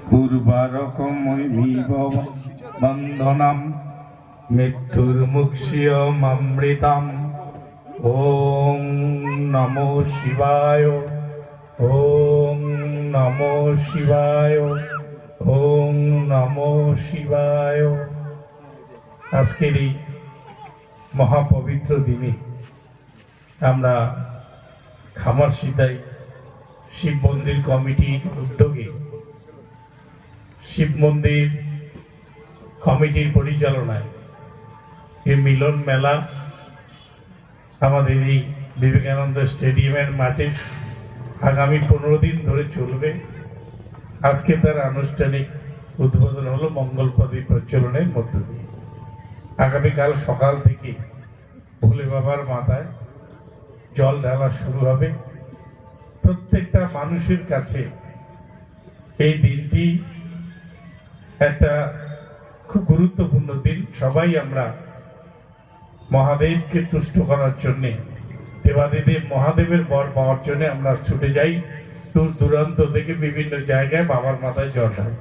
পূর্বারকমৈব বন্ধনম মৃত্যুর্মুক্ষীয়মৃতম। ওম নমো শিবায়, ওম নমো শিবায়, ওম নমো শিবায়। আজকের এই মহাপবিত্র দিনে আমরা খামারসিদাই শিব মন্দির কমিটির উদ্যোগে শিব মন্দির কমিটির পরিচালনায় যে মিলন মেলা আমাদের এই বিবেকানন্দ স্টেডিয়ামের মাঠে আগামী 15 দিন ধরে চলবে। আজকে তার আনুষ্ঠানিক উদ্বোধন হলো মঙ্গল প্রদীপ প্রজ্বলনের মধ্য দিয়ে। আগামীকাল সকাল থেকে ভোলে বাবার মাথায় জল ঢালা শুরু হবে। প্রত্যেকটা মানুষের কাছে এই দিনটি একটা খুব গুরুত্বপূর্ণ দিন। সবাই আমরা মহাদেবকে তুষ্ট করার জন্য, দেবাদিদেব মহাদেবের বর পাওয়ার জন্য আমরা ছুটে যাই দূর দূরান্ত থেকে বিভিন্ন জায়গায় বাবার মাথায় জল ঢালি।